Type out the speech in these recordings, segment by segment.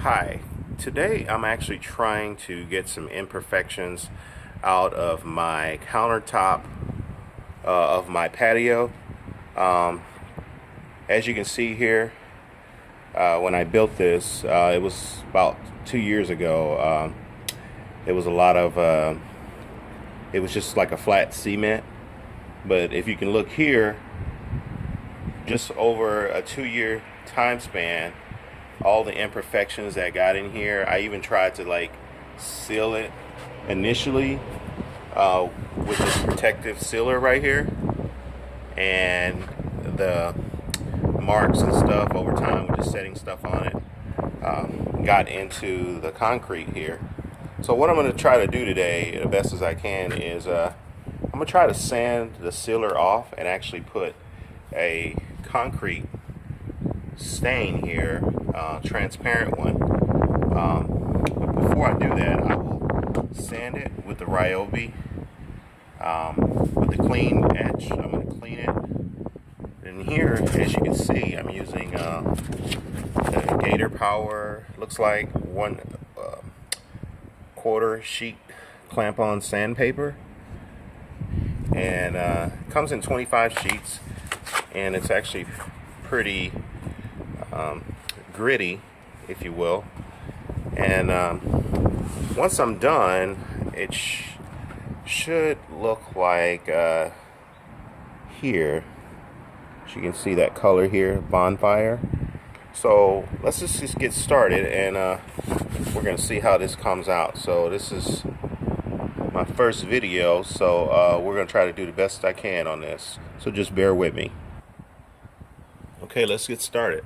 Hi, today I'm actually trying to get some imperfections out of my countertop of my patio. Um, as you can see here, when I built this, it was about 2 years ago. It was a lot of, it was just like a flat cement. But if you can look here, just over a 2 year time span, all the imperfections that got in here. I even tried to like seal it initially with this protective sealer right here, and the marks and stuff over time with just setting stuff on it got into the concrete here. So what I'm going to try to do today, the best as I can, is I'm going to try to sand the sealer off and actually put a concrete stain here, transparent one. But before I do that, I will sand it with the Ryobi with the clean edge. I'm going to clean it. And here, as you can see, I'm using the Gator Power. Looks like 1/4 sheet clamp-on sandpaper, and comes in 25 sheets, and it's actually pretty gritty, if you will. And once I'm done, it should look like here. As you can see that color here, bonfire. So let's just get started, and we're gonna see how this comes out. So this is my first video, so we're gonna try to do the best I can on this. So just bear with me. Okay, let's get started.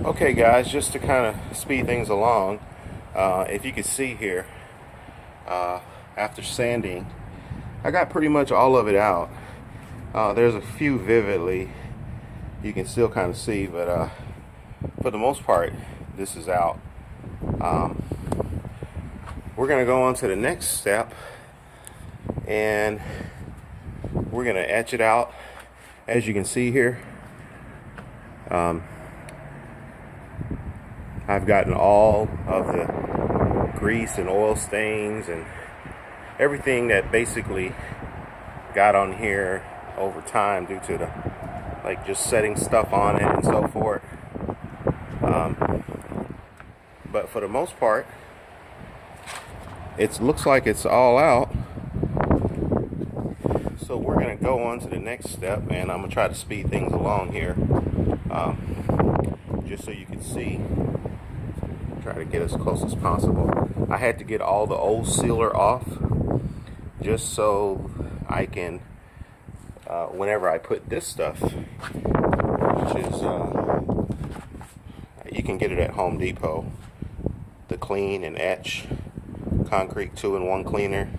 Okay guys, just to kind of speed things along, if you can see here, after sanding, I got pretty much all of it out. There's a few vividly you can still kind of see, but for the most part, this is out. We're going to go on to the next step, and we're going to etch it out. As you can see here, I've gotten all of the grease and oil stains and everything that basically got on here over time due to the like just setting stuff on it and so forth. But for the most part, it looks like it's all out. So we're going to go on to the next step, and I'm going to try to speed things along here, just so you can see. Try to get as close as possible. I had to get all the old sealer off just so I can, whenever I put this stuff, which is, you can get it at Home Depot, the clean and etch concrete 2-in-1 cleaner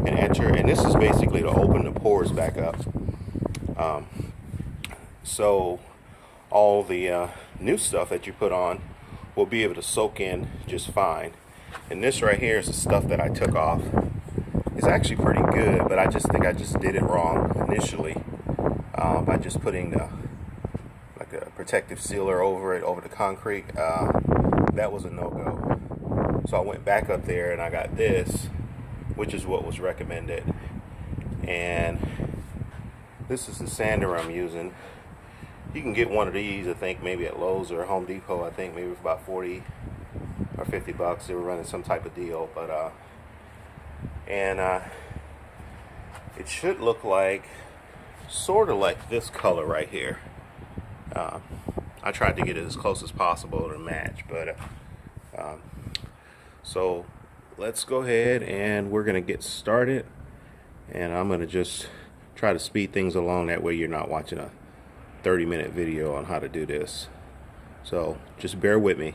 and etcher, and this is basically to open the pores back up, so all the new stuff that you put on will be able to soak in just fine. And this right here is the stuff that I took off. It's actually pretty good, but I just think I just did it wrong initially by just putting like a protective sealer over the concrete. That was a no-go. So I went back up there and I got this, which is what was recommended. And this is the sander I'm using. You can get one of these, I think, maybe at Lowe's or Home Depot. I think maybe for about 40 or 50 bucks. They were running some type of deal, but it should look like sort of like this color right here. I tried to get it as close as possible to match, but so let's go ahead and we're gonna get started, and I'm gonna just try to speed things along, that way you're not watching a 30-minute video on how to do this. So just bear with me.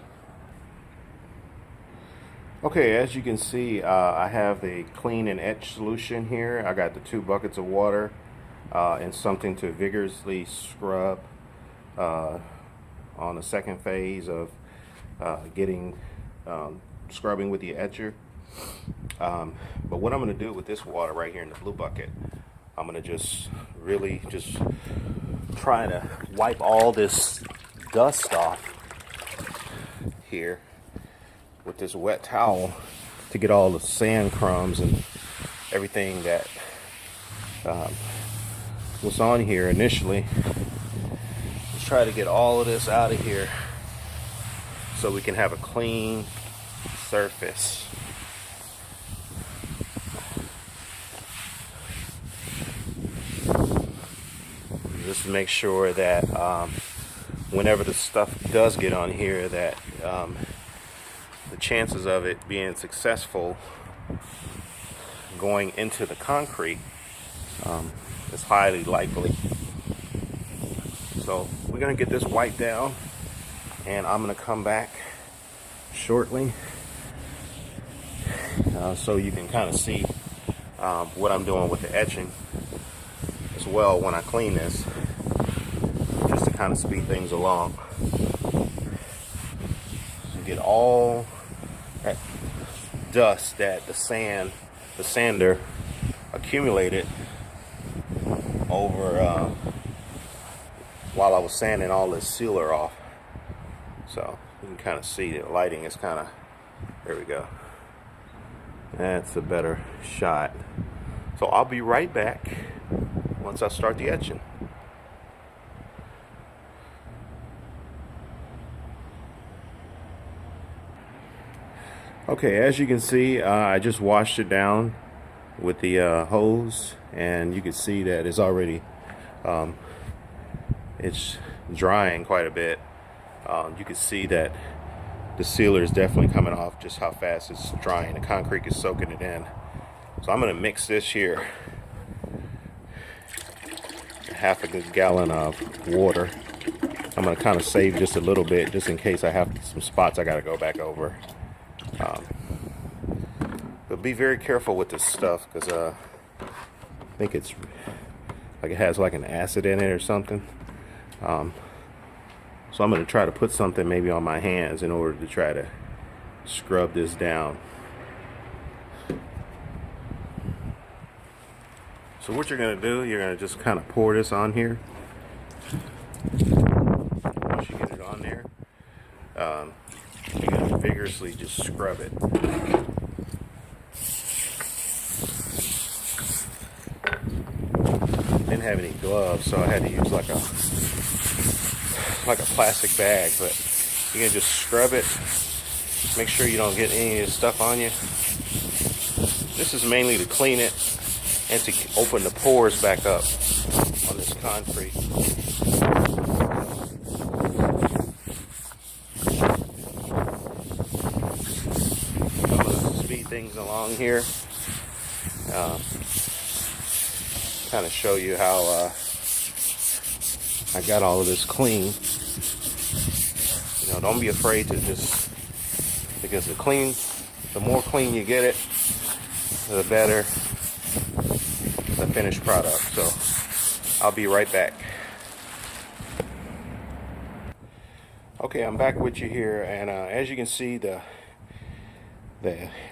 Okay, as you can see, I have the clean and etch solution here. I got the 2 buckets of water and something to vigorously scrub on the second phase of getting scrubbing with the etcher. But what I'm going to do with this water right here in the blue bucket, I'm going to just really just try to wipe all this dust off here with this wet towel to get all the sand crumbs and everything that was on here initially. Let's try to get all of this out of here so we can have a clean surface. Just to make sure that whenever the stuff does get on here, that the chances of it being successful going into the concrete is highly likely. So we're going to get this wiped down, and I'm going to come back shortly so you can kind of see what I'm doing with the etching as well when I clean this, just to kind of speed things along. So get all that dust that the sander accumulated over while I was sanding all this sealer off. So you can kind of see the lighting is kind of, there we go. That's a better shot. So I'll be right back once I start the etching. Okay, as you can see, I just washed it down with the hose, and you can see that it's already it's drying quite a bit. You can see that the sealer is definitely coming off, just how fast it's drying. The concrete is soaking it in. So I'm going to mix this here, half a good gallon of water. I'm going to kind of save just a little bit, just in case I have some spots I got to go back over. But be very careful with this stuff, because I think it's like it has like an acid in it or something. So I'm going to try to put something maybe on my hands in order to try to scrub this down. So what you're going to do, you're going to just kind of pour this on here. Once you get it on there, you're going to vigorously just scrub it. didn't have any gloves, so I had to use like a plastic bag. But you can just scrub it. Make sure you don't get any of the stuff on you. This is mainly to clean it and to open the pores back up on this concrete. I'm going to speed things along here. Kind of show you how I got all of this clean. You know, don't be afraid to just, because the more clean you get it, the better the finished product. So I'll be right back. Okay, I'm back with you here, and as you can see, the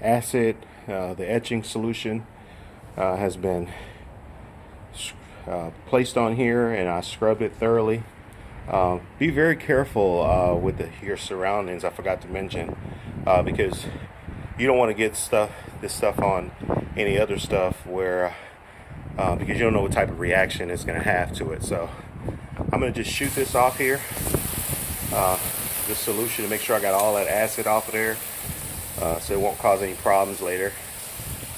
acid, the etching solution has been placed on here, and I scrubbed it thoroughly. Be very careful with your surroundings. I forgot to mention, because you don't want to get this stuff on any other stuff where because you don't know what type of reaction it's going to have to it. So I'm going to just shoot this off here, this solution, to make sure I got all that acid off of there, so it won't cause any problems later,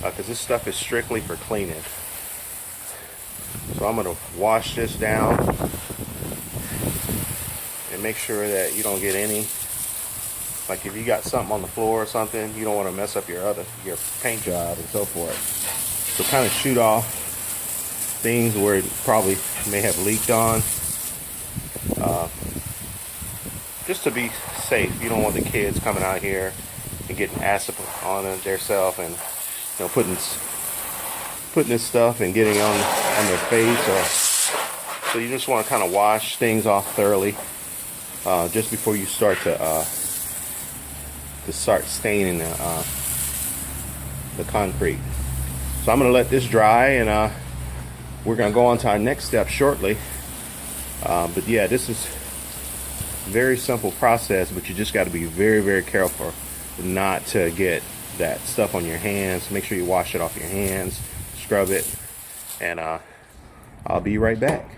because this stuff is strictly for cleaning. So I'm going to wash this down and make sure that you don't get any, like if you got something on the floor or something, you don't want to mess up your paint job and so forth. So kind of shoot off things where it probably may have leaked on, just to be safe. You don't want the kids coming out here and getting acid on it themselves, and you know, putting this stuff and getting on their face. So you just want to kind of wash things off thoroughly just before you start to start staining the concrete. So I'm going to let this dry, and we're going to go on to our next step shortly. But yeah, this is a very simple process, but you just got to be very, very careful not to get that stuff on your hands. Make sure you wash it off your hands, scrub it, and I'll be right back.